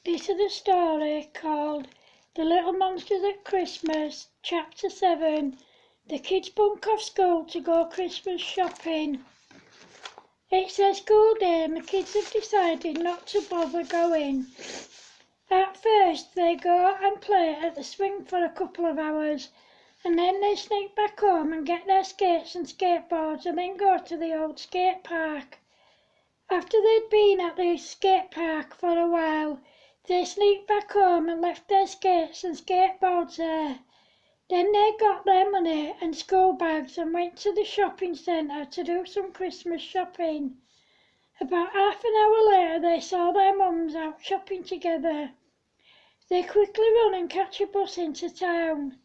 This is a story called The Little Monsters at Christmas, Chapter 7. The kids bunk off school to go Christmas shopping. It's their school day and the kids have decided not to bother going. At first they go and play at the swing for a couple of hours, and then they sneak back home and get their skates and skateboards and then go to the old skate park. After they'd been at the skate park for a while, they sneaked back home and left their skates and skateboards there. Then they got their money and school bags and went to the shopping centre to do some Christmas shopping. About half an hour later they saw their mums out shopping together. They quickly run and catch a bus into town.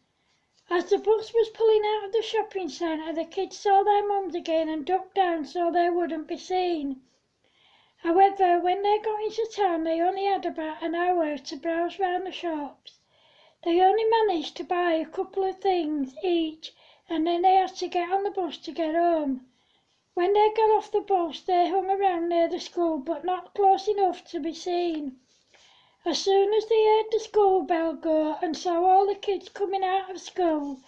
As the bus was pulling out of the shopping centre, the kids saw their mums again and ducked down so they wouldn't be seen. However, when they got into town, they only had about an hour to browse round the shops. They only managed to buy a couple of things each, and then they had to get on the bus to get home. When they got off the bus, they hung around near the school, but not close enough to be seen. As soon as they heard the school bell go and saw all the kids coming out of school,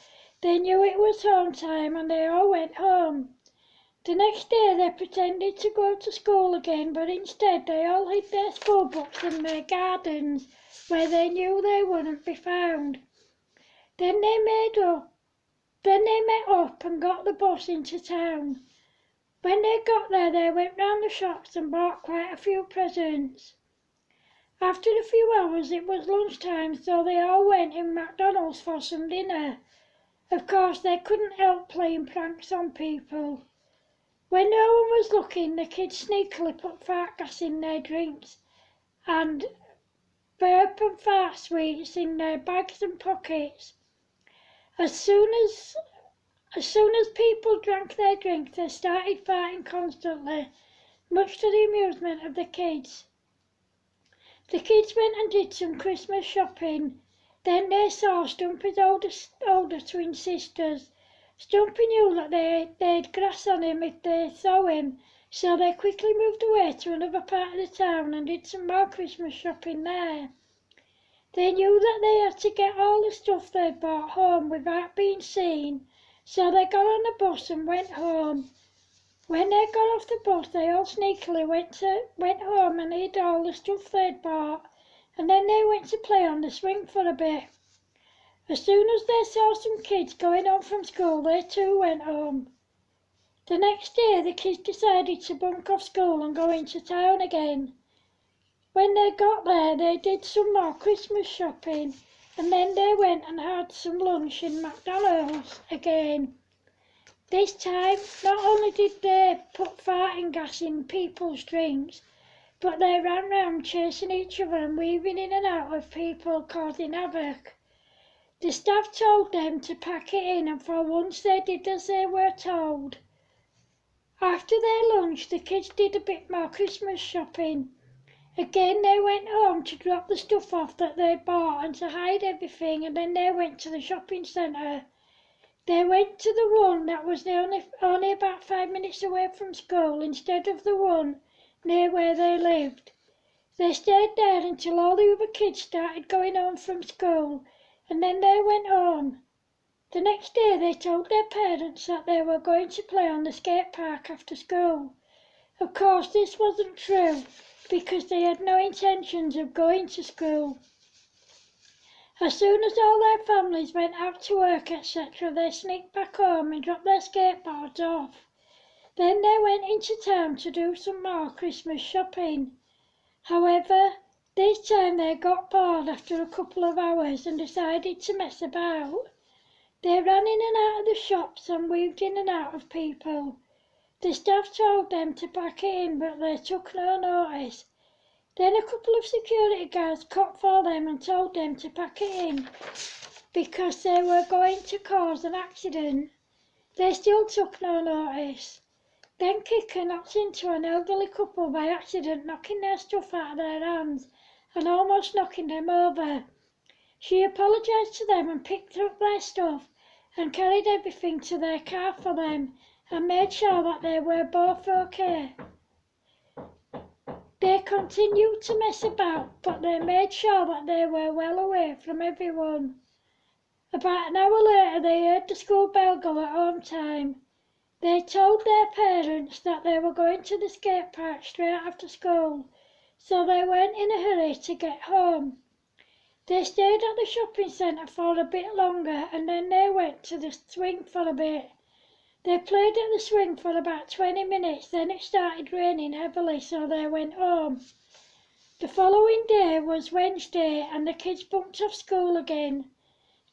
they knew it was home time and they all went home. The next day they pretended to go to school again, but instead they all hid their school books in their gardens where they knew they wouldn't be found. Then they met up and got the bus into town. When they got there, they went round the shops and bought quite a few presents. After a few hours it was lunchtime, so they all went in McDonald's for some dinner. Of course they couldn't help playing pranks on people. When no one was looking, the kids sneakily put fart gas in their drinks and burp and fart sweets in their bags and pockets. As soon as people drank their drink, they started farting constantly, much to the amusement of the kids. The kids went and did some Christmas shopping. Then they saw Stumpy's older twin sisters. Stumpy knew that they'd grass on him if they saw him, so they quickly moved away to another part of the town and did some more Christmas shopping there. They knew that they had to get all the stuff they'd bought home without being seen, so they got on the bus and went home. When they got off the bus, they all sneakily went home and hid all the stuff they'd bought, and then they went to play on the swing for a bit. As soon as they saw some kids going home from school, they too went home. The next day the kids decided to bunk off school and go into town again. When they got there, they did some more Christmas shopping, and then they went and had some lunch in McDonald's again. This time, not only did they put farting gas in people's drinks, but they ran round chasing each other and weaving in and out of people, causing havoc. The staff told them to pack it in, and for once they did as they were told. After their lunch, the kids did a bit more Christmas shopping. Again they went home to drop the stuff off that they'd bought and to hide everything, and then they went to the shopping centre. They went to the one that was only about 5 minutes away from school instead of the one near where they lived. They stayed there until all the other kids started going home from school, and then they went home. The next day they told their parents that they were going to play on the skate park after school. Of course this wasn't true, because they had no intentions of going to school. As soon as all their families went out to work, etc., they sneaked back home and dropped their skateboards off. Then they went into town to do some more Christmas shopping. However, this time they got bored after a couple of hours and decided to mess about. They ran in and out of the shops and weaved in and out of people. The staff told them to pack it in, but they took no notice. Then a couple of security guards caught for them and told them to pack it in because they were going to cause an accident. They still took no notice. Then Kicker knocked into an elderly couple by accident, knocking their stuff out of their hands and almost knocking them over. She apologised to them and picked up their stuff and carried everything to their car for them and made sure that they were both okay. They continued to mess about, but they made sure that they were well away from everyone. About an hour later they heard the school bell go at home time. They told their parents that they were going to the skate park straight after school, so they weren't in a hurry to get home. They stayed at the shopping centre for a bit longer and then they went to the swing for a bit. They played at the swing for about 20 minutes, then it started raining heavily, so they went home. The following day was Wednesday and the kids bunked off school again.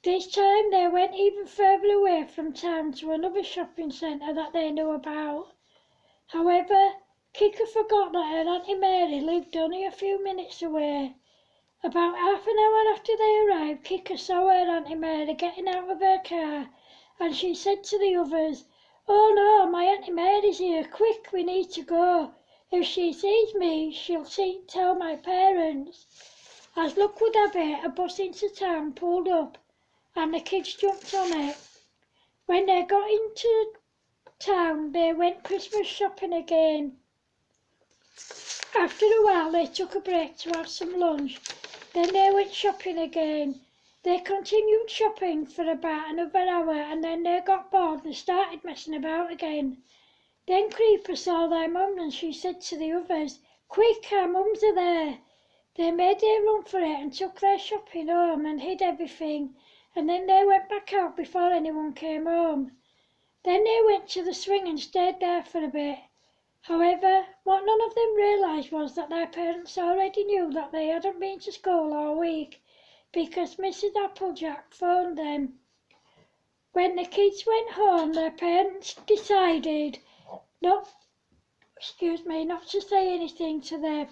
This time they went even further away from town to another shopping centre that they knew about. However, Kika forgot that her Auntie Mary lived only a few minutes away. About half an hour after they arrived, Kika saw her Auntie Mary getting out of her car and she said to the others, "Oh no, my Auntie Mary's here, quick, we need to go. If she sees me, she'll tell my parents." As luck would have it, a bus into town pulled up and the kids jumped on it. When they got into town, they went Christmas shopping again. After a while, they took a break to have some lunch. Then they went shopping again. They continued shopping for about another hour and then they got bored and started messing about again. Then Creeper saw their mum and she said to the others, "Quick, our mums are there." They made their run for it and took their shopping home and hid everything, and then they went back out before anyone came home. Then they went to the swing and stayed there for a bit. However, what none of them realised was that their parents already knew that they hadn't been to school all week, because Mrs. Applejack phoned them. When the kids went home, their parents decided not to say anything to them.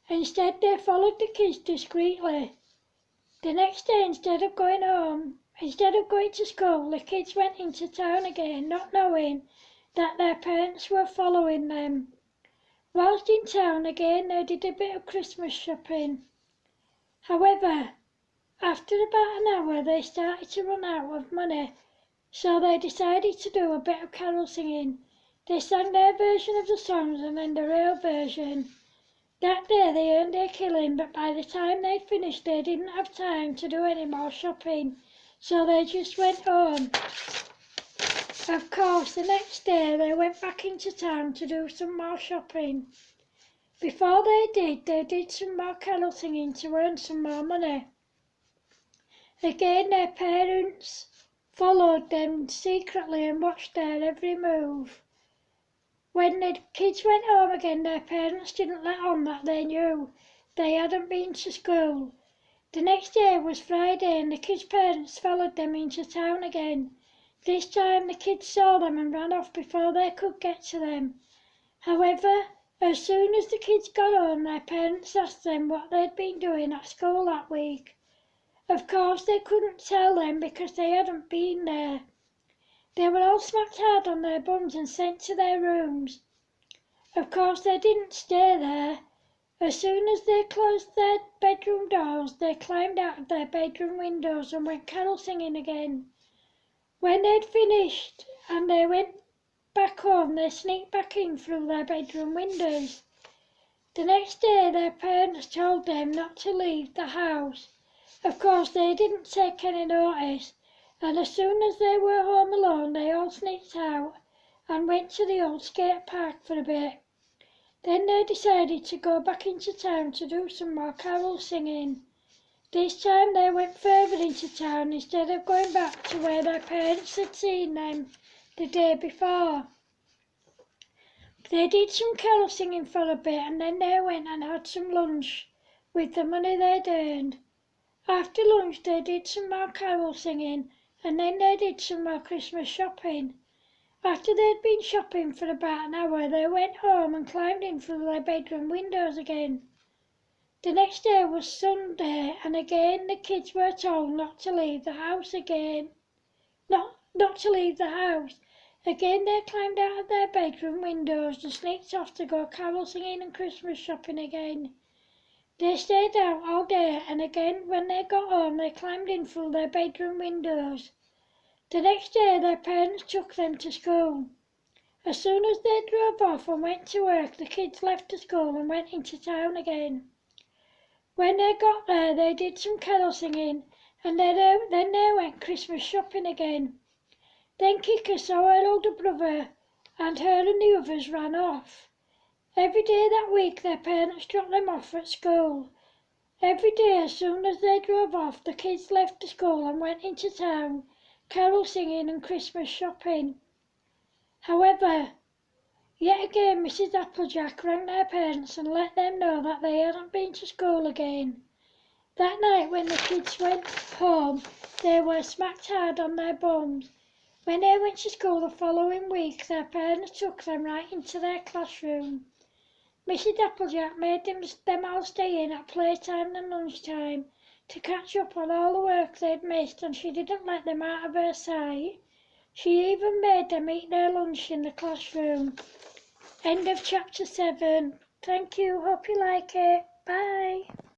Instead, they followed the kids discreetly. The next day, instead of going to school, the kids went into town again, not knowing that their parents were following them. Whilst in town again, they did a bit of Christmas shopping. However, after about an hour, they started to run out of money, so they decided to do a bit of carol singing. They sang their version of the songs and then the real version. That day they earned their killing, but by the time they'd finished, they didn't have time to do any more shopping, so they just went home. Of course, the next day they went back into town to do some more shopping. Before they did some more carol singing to earn some more money. Again, their parents followed them secretly and watched their every move. When the kids went home again, their parents didn't let on that they knew they hadn't been to school. The next day was Friday and the kids' parents followed them into town again. This time the kids saw them and ran off before they could get to them. However, as soon as the kids got home, their parents asked them what they'd been doing at school that week. Of course, they couldn't tell them because they hadn't been there. They were all smacked hard on their bums and sent to their rooms. Of course, they didn't stay there. As soon as they closed their bedroom doors, they climbed out of their bedroom windows and went carol singing again. When they'd finished and they went back home, they sneaked back in through their bedroom windows. The next day, their parents told them not to leave the house. Of course, they didn't take any notice, and as soon as they were home alone, they all sneaked out and went to the old skate park for a bit. Then they decided to go back into town to do some more carol singing. This time they went further into town instead of going back to where their parents had seen them the day before. They did some carol singing for a bit and then they went and had some lunch with the money they'd earned. After lunch they did some more carol singing and then they did some more Christmas shopping. After they'd been shopping for about an hour, they went home and climbed in through their bedroom windows again. The next day was Sunday, and again the kids were told not to leave the house again. Not to leave the house. Again they climbed out of their bedroom windows and sneaked off to go carol singing and Christmas shopping again. They stayed out all day, and again when they got home they climbed in through their bedroom windows. The next day their parents took them to school. As soon as they drove off and went to work, the kids left the school and went into town again. When they got there, they did some carol singing, and then they went Christmas shopping again. Then Kika saw her older brother, and her and the others ran off. Every day that week their parents dropped them off at school. Every day as soon as they drove off, the kids left the school and went into town, carol singing and Christmas shopping. However, yet again Mrs. Applejack rang their parents and let them know that they hadn't been to school again. That night when the kids went home, they were smacked hard on their bums. When they went to school the following week, their parents took them right into their classroom. Mrs. Applejack made them all stay in at playtime and lunchtime to catch up on all the work they'd missed, and she didn't let them out of her sight. She even made them eat their lunch in the classroom. End of chapter 7. Thank you, hope you like it.